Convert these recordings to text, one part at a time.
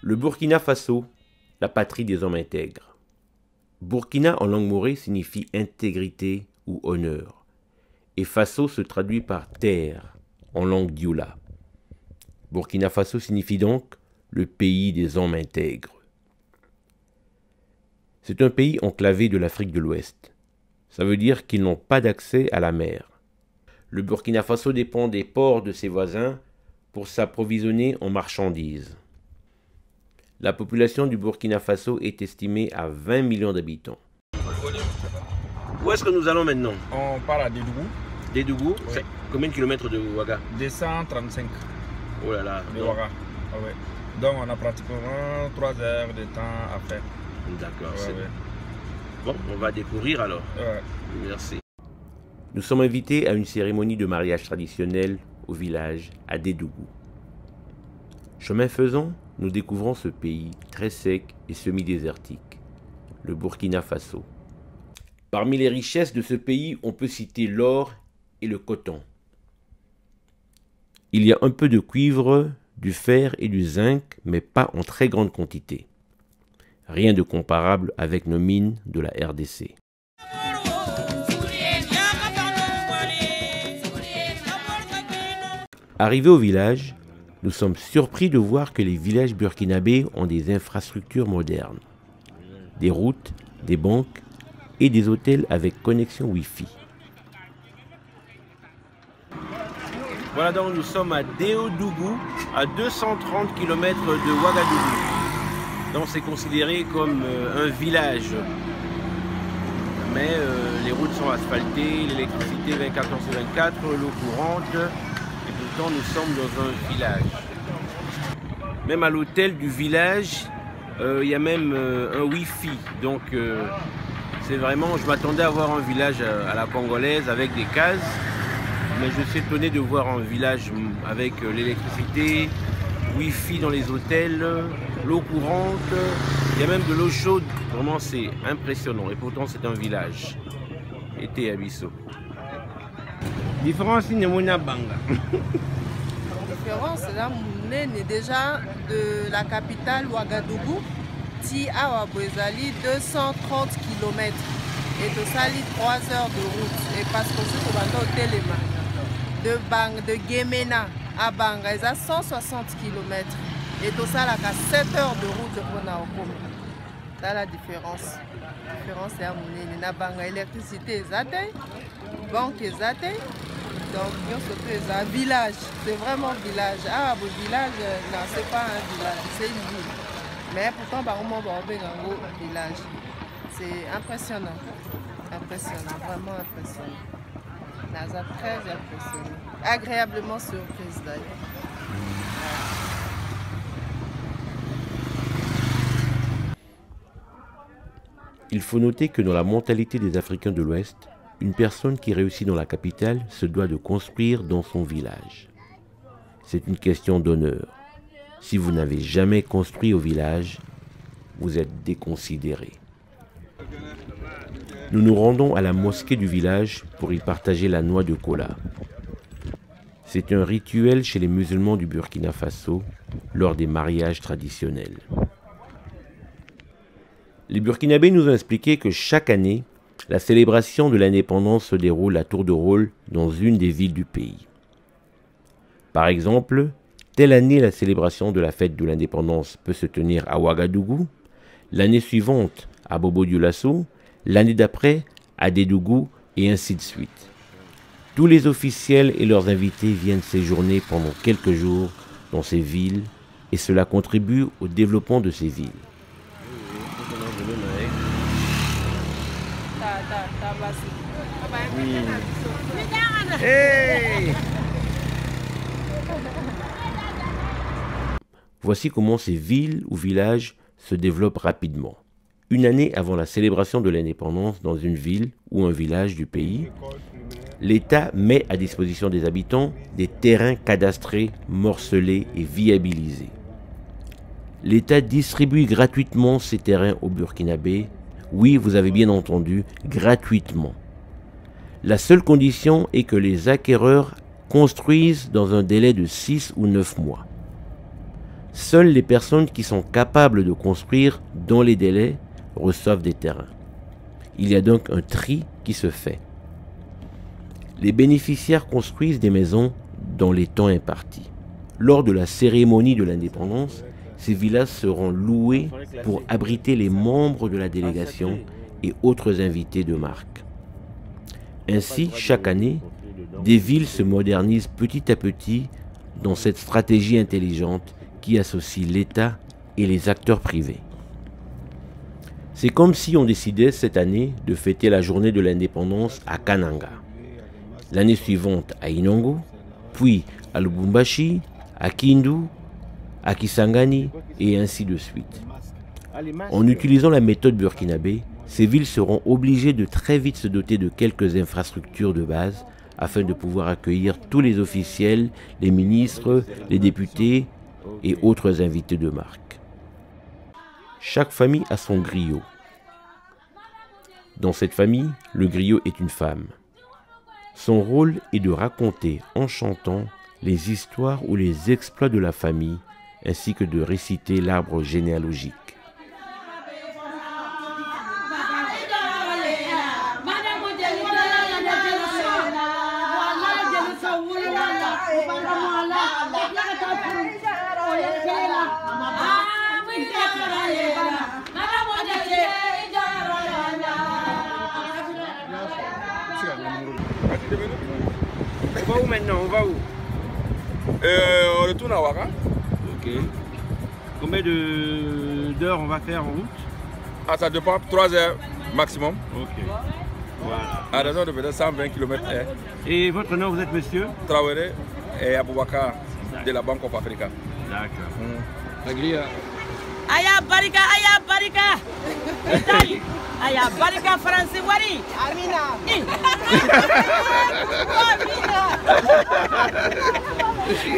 Le Burkina Faso, la patrie des hommes intègres. Burkina en langue morée signifie intégrité ou honneur. Et Faso se traduit par terre en langue dioula. Burkina Faso signifie donc le pays des hommes intègres. C'est un pays enclavé de l'Afrique de l'Ouest. Ça veut dire qu'ils n'ont pas d'accès à la mer. Le Burkina Faso dépend des ports de ses voisins pour s'approvisionner en marchandises. La population du Burkina Faso est estimée à 20 millions d'habitants. Où est-ce que nous allons maintenant? On part à Dédougou. Dédougou, Oui. Combien de kilomètres de Ouaga? 235 Oh là là. de Ouaga. Ah ouais. Donc on a pratiquement 3 heures de temps à faire. D'accord. Ouais, ouais. Bon, on va découvrir alors. Ouais. Merci. Nous sommes invités à une cérémonie de mariage traditionnel au village à Dédougou. Chemin faisant, nous découvrons ce pays très sec et semi-désertique, le Burkina Faso. Parmi les richesses de ce pays, on peut citer l'or et le coton. Il y a un peu de cuivre, du fer et du zinc, mais pas en très grande quantité. Rien de comparable avec nos mines de la RDC. Arrivés au village, nous sommes surpris de voir que les villages burkinabés ont des infrastructures modernes. Des routes, des banques et des hôtels avec connexion Wi-Fi. Voilà donc nous sommes à Dédougou, à 230 km de Ouagadougou. Donc c'est considéré comme un village. Mais les routes sont asphaltées, l'électricité 24h/24, l'eau courante. Et pourtant nous sommes dans un village. Même à l'hôtel du village, il y a même un Wi-Fi. Donc c'est vraiment, je m'attendais à voir un village à la congolaise avec des cases. Mais je suis étonné de voir un village avec l'électricité, Wi-Fi dans les hôtels, l'eau courante, il y a même de l'eau chaude. Vraiment c'est impressionnant. Et pourtant c'est un village. Été à Bissau. Différence in Mona Banga. Différence là, déjà de la capitale Ouagadougou, ti awa Bozali 230 km et de Sali 3 heures de route. Et parce que c'est au Téléma de Bang de Gemena à Banga, ils ont 160 km et tout ça là 7 heures de route pour Naokom. C'est la différence. La différence c'est à Mounene, Banga électricité est banque est donc c'est un village, c'est vraiment un village. Ah, le village, non, c'est pas un village, c'est une ville. Mais pourtant, on va un village. C'est impressionnant. Impressionnant, vraiment impressionnant. Naza très impressionnant. Agréablement surprise d'ailleurs. Il faut noter que dans la mentalité des Africains de l'Ouest, une personne qui réussit dans la capitale se doit de construire dans son village. C'est une question d'honneur. Si vous n'avez jamais construit au village, vous êtes déconsidéré. Nous nous rendons à la mosquée du village pour y partager la noix de kola. C'est un rituel chez les musulmans du Burkina Faso lors des mariages traditionnels. Les Burkinabés nous ont expliqué que chaque année, la célébration de l'indépendance se déroule à tour de rôle dans une des villes du pays. Par exemple, telle année la célébration de la fête de l'indépendance peut se tenir à Ouagadougou, l'année suivante à Bobo-Dioulasso, l'année d'après à Dédougou et ainsi de suite. Tous les officiels et leurs invités viennent séjourner pendant quelques jours dans ces villes et cela contribue au développement de ces villes. Hey! Voici comment ces villes ou villages se développent rapidement. Une année avant la célébration de l'indépendance dans une ville ou un village du pays, l'État met à disposition des habitants des terrains cadastrés, morcelés et viabilisés. L'État distribue gratuitement ces terrains aux Burkinabés. Oui, vous avez bien entendu, gratuitement. La seule condition est que les acquéreurs construisent dans un délai de 6 ou 9 mois. Seules les personnes qui sont capables de construire dans les délais reçoivent des terrains. Il y a donc un tri qui se fait. Les bénéficiaires construisent des maisons dans les temps impartis. Lors de la cérémonie de l'indépendance, ces villages seront loués pour abriter les membres de la délégation et autres invités de marque. Ainsi, chaque année, des villes se modernisent petit à petit dans cette stratégie intelligente qui associe l'État et les acteurs privés. C'est comme si on décidait cette année de fêter la journée de l'indépendance à Kananga, l'année suivante à Inongo, puis à Lubumbashi, à Kindu, à Kisangani et ainsi de suite. En utilisant la méthode burkinabé, ces villes seront obligées de très vite se doter de quelques infrastructures de base afin de pouvoir accueillir tous les officiels, les ministres, les députés et autres invités de marque. Chaque famille a son griot. Dans cette famille, le griot est une femme. Son rôle est de raconter en chantant les histoires ou les exploits de la famille, ainsi que de réciter l'arbre généalogique. On va où maintenant? On va où? On retourne à Ouaga. Ok. Combien d'heures on va faire en route? Ah, ça dépend, 3 heures maximum. Ok. Voilà. À raison de peut-être 120 km/h. Et votre nom, vous êtes monsieur? Traoré et Aboubakar de la Banque of Africa. D'accord. Aya barika, aya barika. Itali. Aya barika français wari. Amina.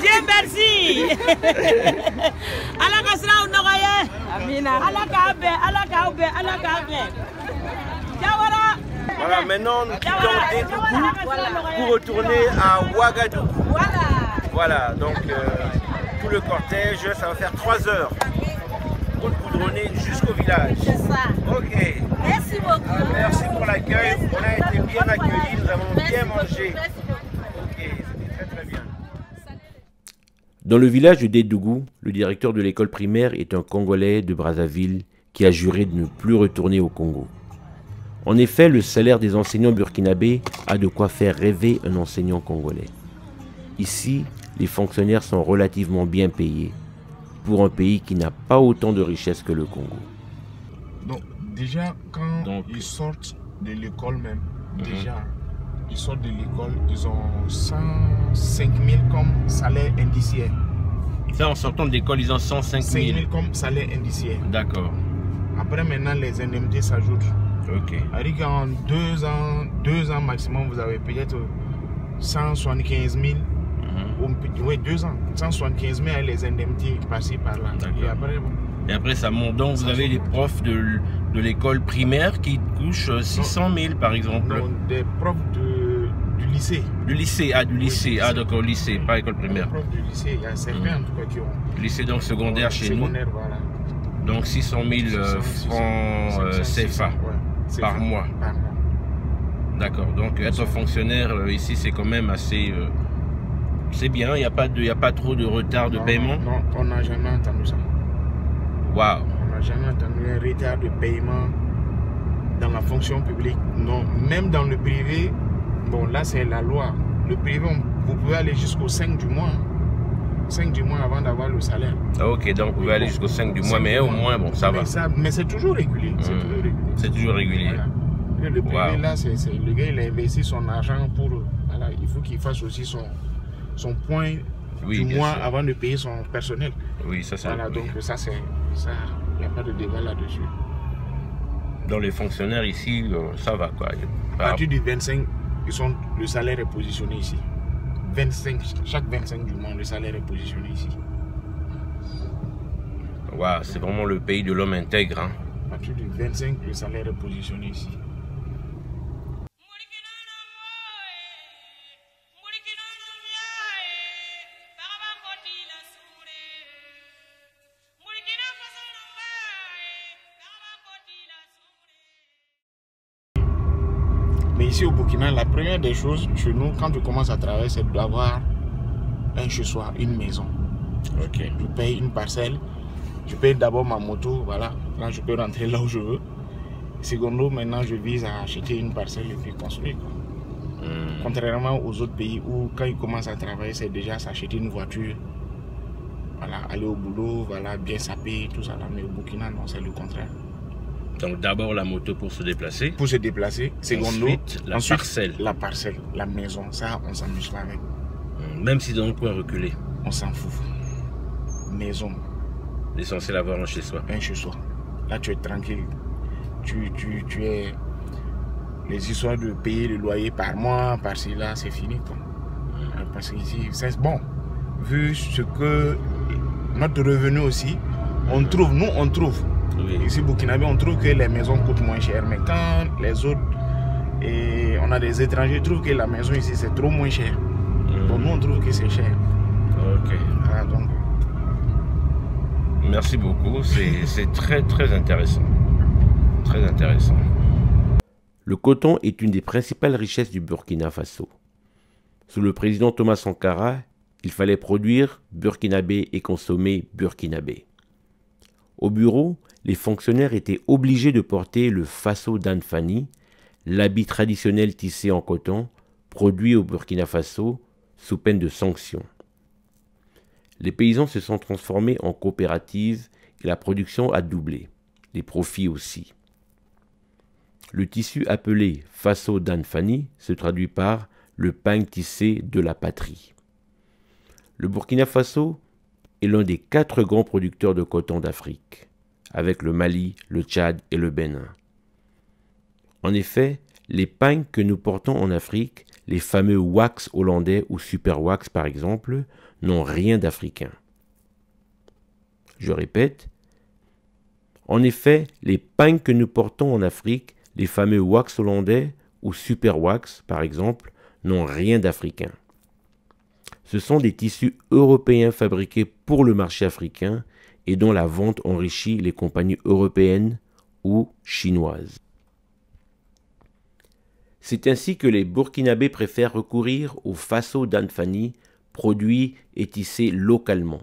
Dieu merci. Ala kasra unoye. Amina. Ala kabe, ala kabe, ala kabe. Jawara. Voilà, maintenant nous quittons Dédougou pour retourner à Ouagadougou. Voilà, donc tout le cortège, ça va faire 3 heures. Route goudronnée jusqu'au village. C'est ça. Ok. Merci beaucoup. Merci pour l'accueil. On a été bien accueillis, nous avons bien mangé. Merci beaucoup. Ok, c'était très très bien. Dans le village de Dédougou, le directeur de l'école primaire est un Congolais de Brazzaville qui a juré de ne plus retourner au Congo. En effet, le salaire des enseignants burkinabés a de quoi faire rêver un enseignant congolais. Ici, les fonctionnaires sont relativement bien payés pour un pays qui n'a pas autant de richesses que le Congo. Donc déjà, quand ils sortent de l'école même, ils sortent de l'école, ils ont 105 000 comme salaire indiciaire. Ça, en sortant de l'école, ils ont 105 000. 5 000 comme salaire indiciaire. D'accord. Après, maintenant, les indemnités s'ajoutent. Ok. C'est-à-dire qu'en 2 ans maximum, vous avez peut-être 175 000. Oui, 2 ans. 175 000 avec les indemnités par-ci, par-là. Et après, ça monte. Donc, vous avez les profs de l'école primaire qui touchent 600 000, par exemple. Non, des profs du lycée. Du lycée, du lycée. Ah, d'accord, lycée, pas école primaire. Les profs du lycée, il y a certains en tout cas qui ont. Lycée, donc secondaire chez nous. Voilà. Donc 600 000 francs CFA par mois. D'accord. Donc être fonctionnaire ici, c'est quand même assez... c'est bien, il n'y a pas trop de retard de paiement. Non, on n'a jamais entendu ça. Waouh. On n'a jamais entendu un retard de paiement dans la fonction publique. Non, même dans le privé, bon là c'est la loi. Le privé, vous pouvez aller jusqu'au 5 du mois. 5 du mois avant d'avoir le salaire. Ah, ok, donc vous pouvez aller jusqu'au 5 du mois, mais au moins, bon, ça va. Mais c'est toujours régulier. C'est toujours régulier. Voilà. Le privé, là, le gars, il a investi son argent pour... Voilà, il faut qu'il fasse aussi son point du mois avant de payer son personnel. Oui, ça c'est... Voilà, donc ça, il n'y a pas de débat là-dessus. Dans les fonctionnaires ici, ça va quoi. À partir du 25, le salaire est positionné ici. 25, chaque 25 du mois, le salaire est positionné ici. Waouh, c'est vraiment le pays de l'homme intègre. Hein. À partir du 25, le salaire est positionné ici. ici au Burkina, la première des choses chez nous, quand tu commences à travailler, c'est d'avoir un chez soi, une maison. Ok. Je paye une parcelle, je paye d'abord ma moto, voilà, là je peux rentrer là où je veux. Secondo, maintenant je vise à acheter une parcelle et puis construire. Contrairement aux autres pays où quand ils commencent à travailler, c'est déjà s'acheter une voiture, voilà, aller au boulot, voilà, bien saper, tout ça là. Mais au Burkina, non, c'est le contraire. Donc d'abord la moto pour se déplacer. Pour se déplacer, secondo, ensuite la parcelle, la maison, ça on s'amuse pas avec. Même si dans le coin reculé. On s'en fout. Maison. L'essentiel d'avoir un chez soi. Un chez soi. Là tu es tranquille. Tu es... Les histoires de payer le loyer par mois, par-ci là, c'est fini quoi. Parce qu'ici, c'est bon. Vu ce que notre revenu aussi, on trouve, nous on trouve. Oui. Ici au Burkinabé, on trouve que les maisons coûtent moins cher. Mais quand les autres, et on a des étrangers, trouvent que la maison ici c'est trop moins cher. Donc nous on trouve que c'est cher. Ok. Voilà, donc. Merci beaucoup, c'est très intéressant. Très intéressant. Le coton est une des principales richesses du Burkina Faso. Sous le président Thomas Sankara, il fallait produire burkinabé et consommer burkinabé. Au bureau, les fonctionnaires étaient obligés de porter le faso d'Anfani, l'habit traditionnel tissé en coton, produit au Burkina Faso sous peine de sanctions. Les paysans se sont transformés en coopératives et la production a doublé, les profits aussi. Le tissu appelé faso d'Anfani se traduit par le pain tissé de la patrie. Le Burkina Faso est l'un des 4 grands producteurs de coton d'Afrique, avec le Mali, le Tchad et le Bénin. En effet, les pains que nous portons en Afrique, les fameux wax hollandais ou super wax par exemple, n'ont rien d'africain. Je répète, en effet, les pains que nous portons en Afrique, les fameux wax hollandais ou super wax par exemple, n'ont rien d'africain. Ce sont des tissus européens fabriqués pour le marché africain et dont la vente enrichit les compagnies européennes ou chinoises. C'est ainsi que les Burkinabés préfèrent recourir au faso d'Anfani, produit et tissé localement.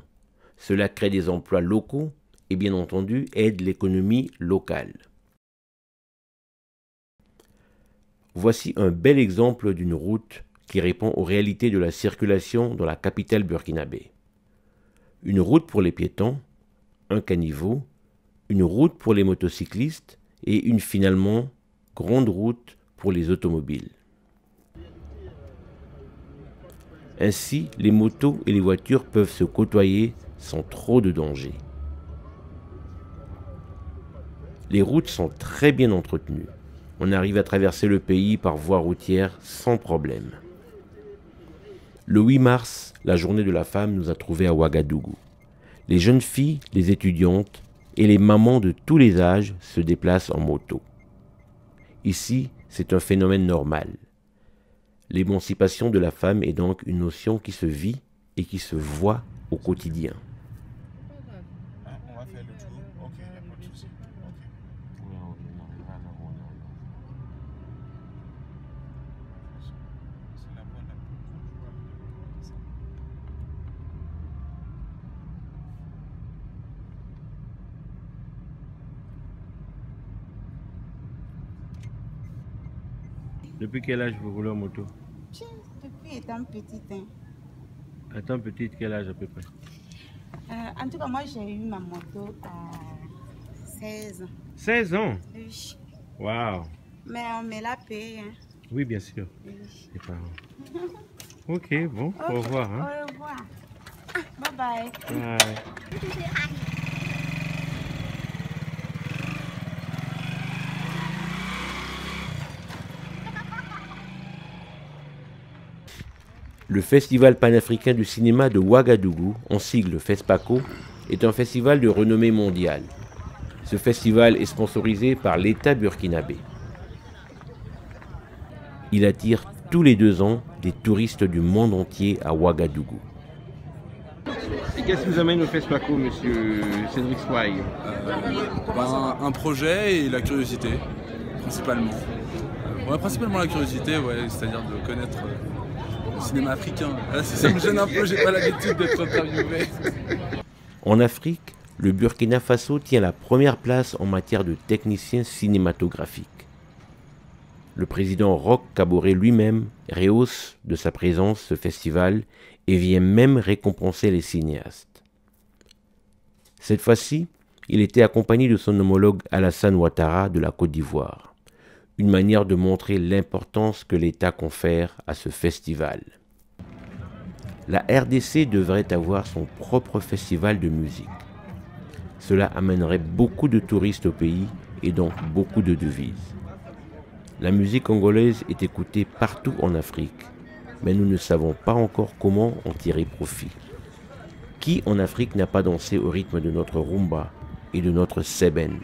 Cela crée des emplois locaux et bien entendu aide l'économie locale. Voici un bel exemple d'une route qui répond aux réalités de la circulation dans la capitale burkinabé. Une route pour les piétons, un caniveau, une route pour les motocyclistes et une finalement grande route pour les automobiles. Ainsi, les motos et les voitures peuvent se côtoyer sans trop de danger. Les routes sont très bien entretenues. On arrive à traverser le pays par voie routière sans problème. Le 8 mars, la journée de la femme nous a trouvés à Ouagadougou. Les jeunes filles, les étudiantes et les mamans de tous les âges se déplacent en moto. Ici, c'est un phénomène normal. L'émancipation de la femme est donc une notion qui se vit et qui se voit au quotidien. On va faire le tour. Ok, il n'y a pas de souci. Depuis quel âge vous roulez en moto? Depuis étant petite. Hein. Étant petite, quel âge à peu près? En tout cas, moi j'ai eu ma moto à 16 ans. 16 ans? Oui. Waouh! Mais on me l'a payé. Hein. Oui, bien sûr. Oui. Les parents. Ok, bon, au revoir. Hein. Au revoir. Bye bye. Bye. Le Festival panafricain du cinéma de Ouagadougou, en sigle FESPACO, est un festival de renommée mondiale. Ce festival est sponsorisé par l'État burkinabé. Il attire tous les 2 ans des touristes du monde entier à Ouagadougou. Et qu'est-ce qui vous amène au FESPACO, monsieur Cédric Sway? Un projet et la curiosité, principalement. Ouais, principalement la curiosité, ouais, c'est-à-dire de connaître le cinéma africain. Là, ça me gêne un peu, j'ai pas l'habitude d'être interviewé. En Afrique, le Burkina Faso tient la première place en matière de techniciens cinématographiques. Le président Roch Kaboré lui-même rehausse de sa présence ce festival et vient même récompenser les cinéastes. Cette fois-ci, il était accompagné de son homologue Alassane Ouattara de la Côte d'Ivoire, une manière de montrer l'importance que l'État confère à ce festival. La RDC devrait avoir son propre festival de musique. Cela amènerait beaucoup de touristes au pays et donc beaucoup de devises. La musique congolaise est écoutée partout en Afrique, mais nous ne savons pas encore comment en tirer profit. Qui en Afrique n'a pas dansé au rythme de notre rumba et de notre seben?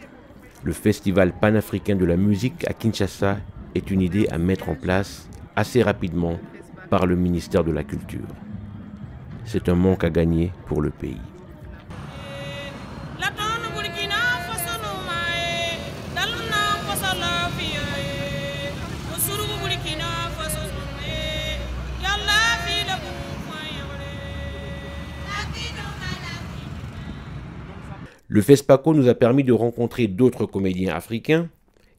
Le festival panafricain de la musique à Kinshasa est une idée à mettre en place assez rapidement par le ministère de la Culture. C'est un manque à gagner pour le pays. Le FESPACO nous a permis de rencontrer d'autres comédiens africains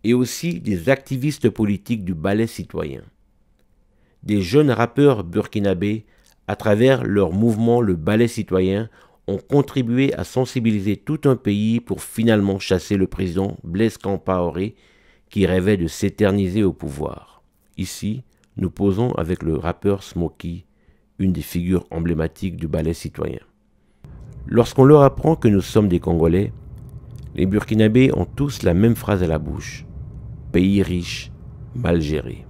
et aussi des activistes politiques du ballet citoyen. Des jeunes rappeurs burkinabés, à travers leur mouvement Le Ballet Citoyen, ont contribué à sensibiliser tout un pays pour finalement chasser le président Blaise Compaoré qui rêvait de s'éterniser au pouvoir. Ici, nous posons avec le rappeur Smokey, une des figures emblématiques du ballet citoyen. Lorsqu'on leur apprend que nous sommes des Congolais, les Burkinabés ont tous la même phrase à la bouche. Pays riche, mal géré.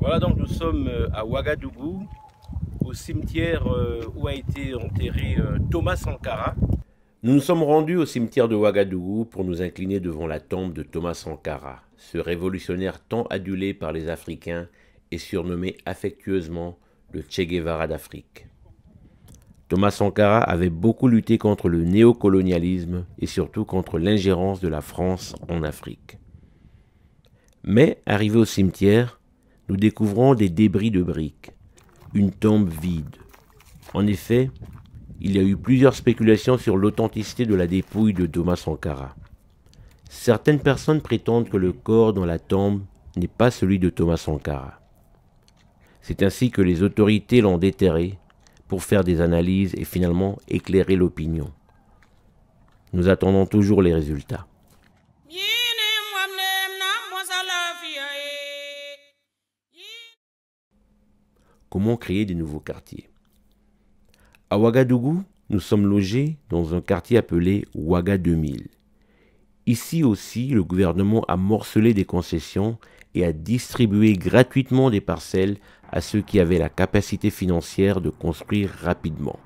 Voilà, donc nous sommes à Ouagadougou, au cimetière où a été enterré Thomas Sankara. Nous nous sommes rendus au cimetière de Ouagadougou pour nous incliner devant la tombe de Thomas Sankara, ce révolutionnaire tant adulé par les Africains et surnommé affectueusement le Che Guevara d'Afrique. Thomas Sankara avait beaucoup lutté contre le néocolonialisme et surtout contre l'ingérence de la France en Afrique. Mais, arrivé au cimetière, nous découvrons des débris de briques, une tombe vide. En effet, il y a eu plusieurs spéculations sur l'authenticité de la dépouille de Thomas Sankara. Certaines personnes prétendent que le corps dans la tombe n'est pas celui de Thomas Sankara. C'est ainsi que les autorités l'ont déterré pour faire des analyses et finalement éclairer l'opinion. Nous attendons toujours les résultats. Comment créer des nouveaux quartiers? À Ouagadougou, nous sommes logés dans un quartier appelé Ouaga 2000. Ici aussi, le gouvernement a morcelé des concessions et a distribué gratuitement des parcelles à ceux qui avaient la capacité financière de construire rapidement.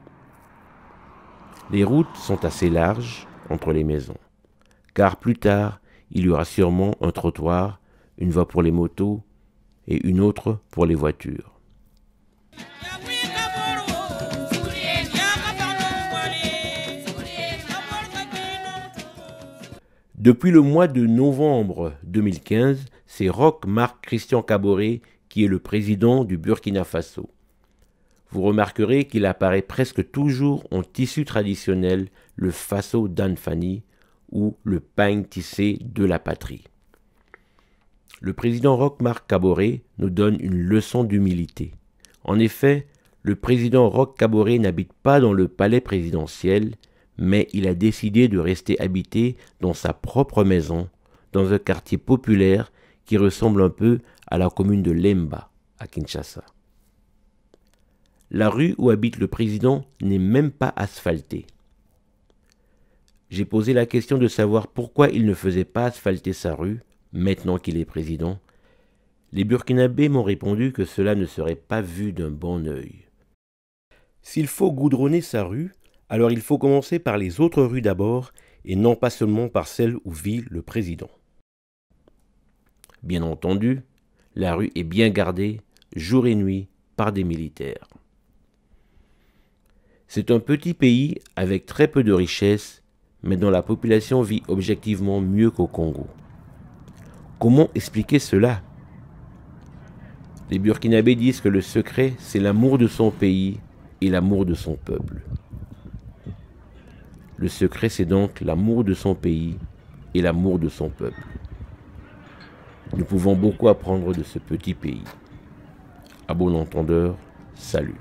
Les routes sont assez larges entre les maisons, car plus tard, il y aura sûrement un trottoir, une voie pour les motos et une autre pour les voitures. Depuis le mois de novembre 2015, c'est Roch Marc Christian Kaboré qui est le président du Burkina Faso. Vous remarquerez qu'il apparaît presque toujours en tissu traditionnel, le faso d'Anfani ou le pagne tissé de la patrie. Le président Roch Marc Kaboré nous donne une leçon d'humilité. En effet, le président Roch Kaboré n'habite pas dans le palais présidentiel, mais il a décidé de rester habité dans sa propre maison, dans un quartier populaire qui ressemble un peu à la commune de Lemba, à Kinshasa. La rue où habite le président n'est même pas asphaltée. J'ai posé la question de savoir pourquoi il ne faisait pas asphalter sa rue, maintenant qu'il est président. Les Burkinabés m'ont répondu que cela ne serait pas vu d'un bon œil. S'il faut goudronner sa rue, alors il faut commencer par les autres rues d'abord, et non pas seulement par celle où vit le président. Bien entendu, la rue est bien gardée, jour et nuit, par des militaires. C'est un petit pays avec très peu de richesses, mais dont la population vit objectivement mieux qu'au Congo. Comment expliquer cela? Les Burkinabés disent que le secret, c'est l'amour de son pays et l'amour de son peuple. Le secret, c'est donc l'amour de son pays et l'amour de son peuple. Nous pouvons beaucoup apprendre de ce petit pays. À bon entendeur, salut.